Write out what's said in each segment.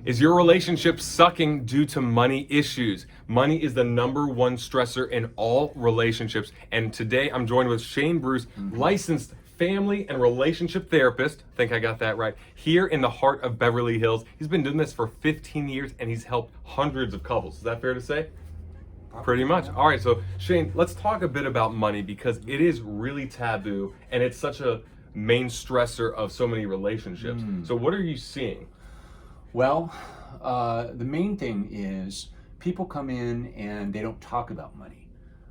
Is your relationship sucking due to money issues? Money is the number one stressor in all relationships. And today I'm joined with Shane Bruce, licensed family and relationship therapist. I think I got that right. Here in the heart of Beverly Hills. He's been doing this for 15 years and he's helped hundreds of couples. Is that fair to say? Pretty much. All right, so Shane, let's talk a bit about money because it is really taboo and it's such a main stressor of so many relationships. So what are you seeing? Well, the main thing is people come in and they don't talk about money.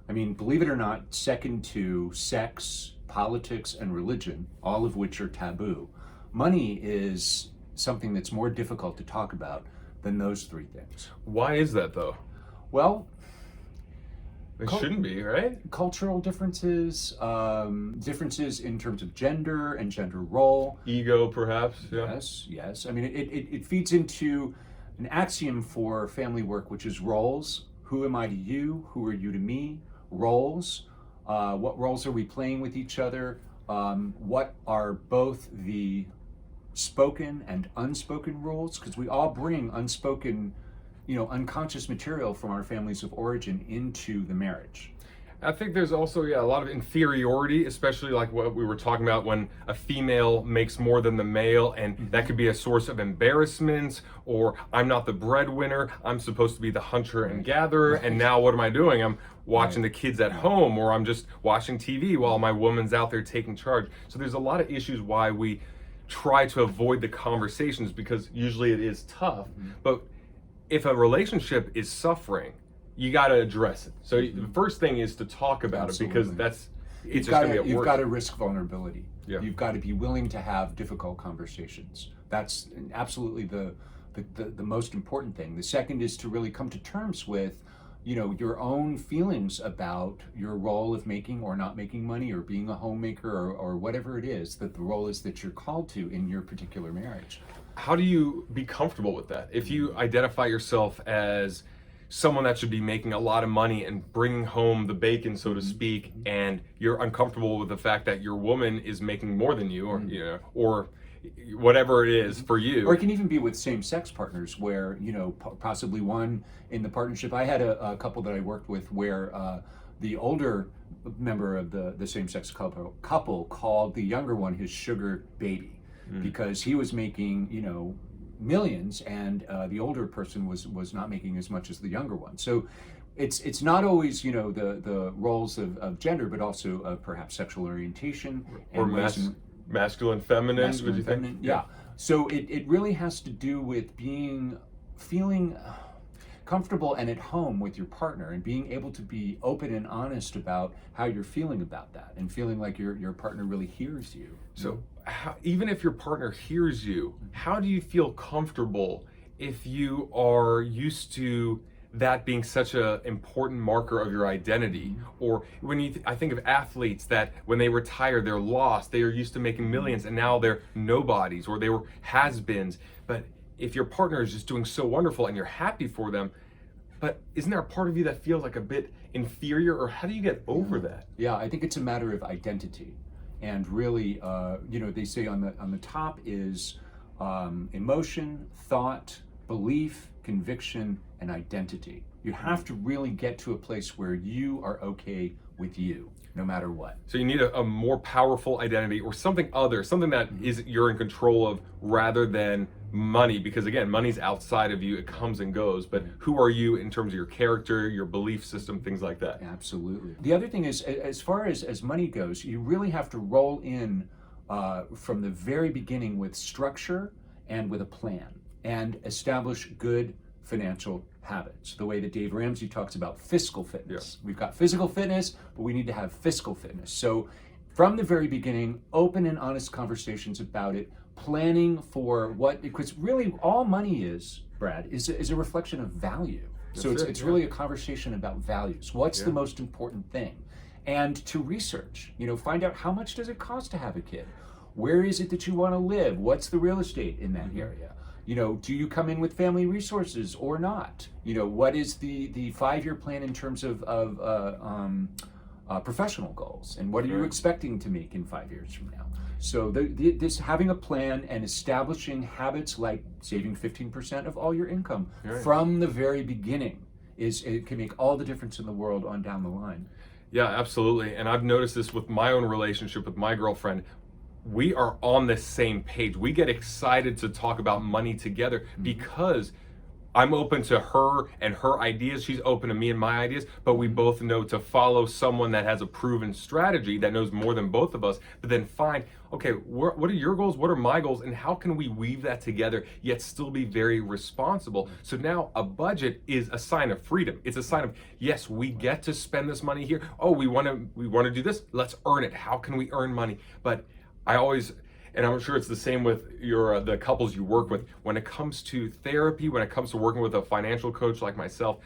I mean, believe it or not, second to sex, politics, and religion, all of which are taboo, money is something that's more difficult to talk about than those three things. Why is that though? Well, It shouldn't be, right? cultural differences, differences in terms of gender and gender role. Ego, perhaps. Yeah. Yes. I mean, it feeds into an axiom for family work, which is roles. Who am I to you? Who are you to me? Roles. What roles are we playing with each other? What are both the spoken and unspoken rules? Because we all bring unspoken, unconscious material from our families of origin into the marriage. I think there's also, a lot of inferiority, especially like what we were talking about when a female makes more than the male, and that could be a source of embarrassment, or I'm not the breadwinner, I'm supposed to be the hunter and gatherer, and now what am I doing? I'm watching the kids at home, or I'm just watching TV while my woman's out there taking charge. So there's a lot of issues why we try to avoid the conversations because usually it is tough. But if a relationship is suffering, you got to address it. So the first thing is to talk about it because it's just going to get worse. You've got to risk vulnerability. Yeah. You've got to be willing to have difficult conversations. That's absolutely the most important thing. The second is to really come to terms with, your own feelings about your role of making or not making money or being a homemaker or whatever it is that the role is that you're called to in your particular marriage. How do you be comfortable with that? If you identify yourself as someone that should be making a lot of money and bringing home the bacon, so to speak, and you're uncomfortable with the fact that your woman is making more than you, or whatever it is for you. Or it can even be with same-sex partners where, possibly one in the partnership. I had a couple that I worked with where the older member of the same-sex couple called the younger one his sugar baby because he was making, millions, and the older person was not making as much as the younger one. So it's not always the roles of gender, but also of perhaps sexual orientation or masculine, feminine. Masculine, would you feminine, think? yeah. So it really has to do with feeling comfortable and at home with your partner and being able to be open and honest about how you're feeling about that and feeling like your partner really hears you. So even if your partner hears you, how do you feel comfortable if you are used to that being such an important marker of your identity? Or when I think of athletes that when they retire, they're lost. They are used to making millions and now they're nobodies or they were has-beens. But if your partner is just doing so wonderful and you're happy for them, but isn't there a part of you that feels like a bit inferior, or how do you get over that? Yeah, I think it's a matter of identity. And really, they say on the top is emotion, thought, belief, conviction, and identity. You have to really get to a place where you are okay with you, no matter what. So you need a more powerful identity or something that is you're in control of rather than money, because again, money's outside of you, it comes and goes, but who are you in terms of your character, your belief system, things like that? Absolutely. The other thing is, as far as money goes, you really have to roll in from the very beginning with structure and with a plan and establish good financial habits, the way that Dave Ramsey talks about fiscal fitness. Yeah. We've got physical fitness, but we need to have fiscal fitness. So from the very beginning, open and honest conversations about it, planning for because really all money is, Brad, is a reflection of value. So it's really a conversation about values. What's the most important thing? And to research, find out how much does it cost to have a kid? Where is it that you want to live? What's the real estate in that area? Do you come in with family resources or not? What is the 5-year plan in terms of professional goals, and what are you Right. expecting to make in 5 years from now. So this having a plan and establishing habits like saving 15% of all your income Right. from the very beginning it can make all the difference in the world on down the line. Yeah, absolutely. And I've noticed this with my own relationship with my girlfriend. We are on the same page. We get excited to talk about money together because I'm open to her and her ideas. She's open to me and my ideas, but we both know to follow someone that has a proven strategy that knows more than both of us, but then find, okay, what are your goals? What are my goals? And how can we weave that together yet still be very responsible? So now a budget is a sign of freedom. It's a sign of, yes, we get to spend this money here. Oh, we want to do this. Let's earn it. How can we earn money? But I always, and I'm sure it's the same with your the couples you work with. When it comes to therapy, when it comes to working with a financial coach like myself,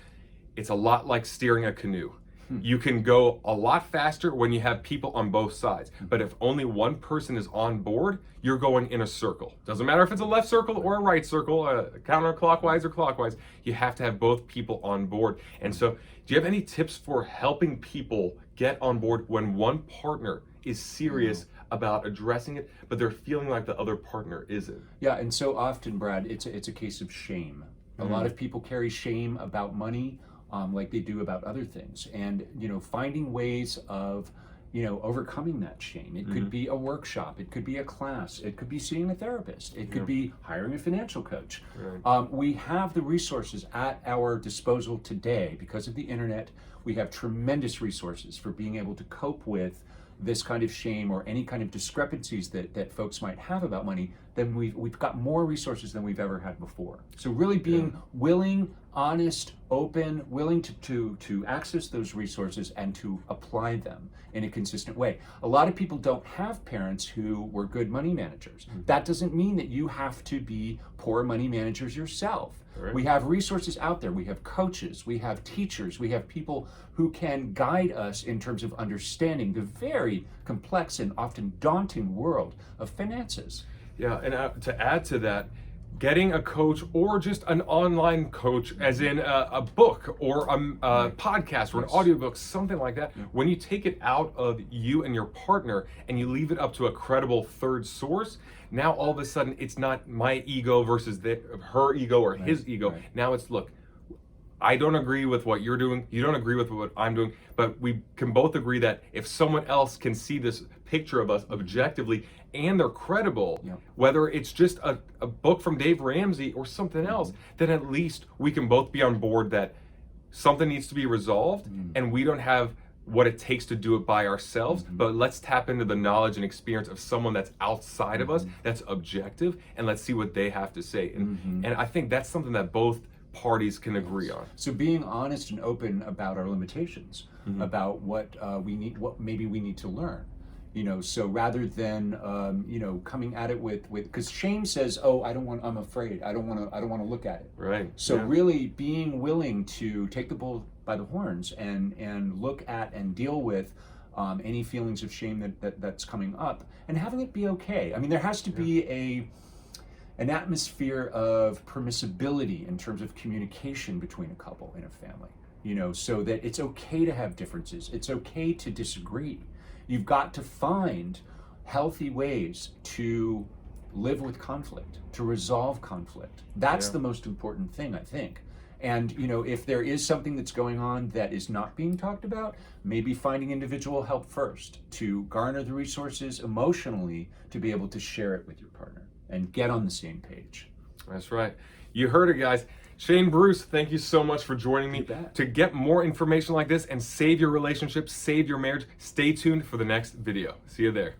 it's a lot like steering a canoe. You can go a lot faster when you have people on both sides. But if only one person is on board, you're going in a circle. Doesn't matter if it's a left circle or a right circle, counterclockwise or clockwise, you have to have both people on board. And so, do you have any tips for helping people get on board when one partner is serious about addressing it, but they're feeling like the other partner isn't? Yeah, and so often, Brad, it's a case of shame. A lot of people carry shame about money, like they do about other things, and finding ways of overcoming that shame. It could be a workshop, it could be a class, it could be seeing a therapist, it could be hiring a financial coach. Right. We have the resources at our disposal today because of the internet. We have tremendous resources for being able to cope with this kind of shame or any kind of discrepancies that folks might have about money. Then we've got more resources than we've ever had before. So really being willing, honest, open, willing to access those resources and to apply them in a consistent way. A lot of people don't have parents who were good money managers. That doesn't mean that you have to be poor money managers yourself. Right. We have resources out there. We have coaches, we have teachers, we have people who can guide us in terms of understanding the very complex and often daunting world of finances. Yeah, and to add to that, getting a coach or just an online coach, as in a book or a podcast or an audiobook, something like that, when you take it out of you and your partner and you leave it up to a credible third source, now all of a sudden it's not my ego versus her ego or his ego. Right. Now it's, look, I don't agree with what you're doing, you don't agree with what I'm doing, but we can both agree that if someone else can see this picture of us objectively and they're credible, whether it's just a book from Dave Ramsey or something else, then at least we can both be on board that something needs to be resolved and we don't have what it takes to do it by ourselves, but let's tap into the knowledge and experience of someone that's outside of us, that's objective, and let's see what they have to say. And I think that's something that both parties can agree on. So being honest and open about our limitations, about what we need, what maybe we need to learn. So rather than coming at it with because shame says, oh, I'm afraid, I don't want to look at it. Right. So really being willing to take the bull by the horns and look at and deal with any feelings of shame that's coming up, and having it be okay. I mean, there has to be an atmosphere of permissibility in terms of communication between a couple in a family, so that it's okay to have differences. It's okay to disagree. You've got to find healthy ways to live with conflict, to resolve conflict. That's the most important thing, I think. And, if there is something that's going on that is not being talked about, maybe finding individual help first to garner the resources emotionally to be able to share it with your partner and get on the same page. That's right. You heard it, guys. Shane Bruce, thank you so much for joining me. You bet. To get more information like this and save your relationship, save your marriage, stay tuned for the next video. See you there.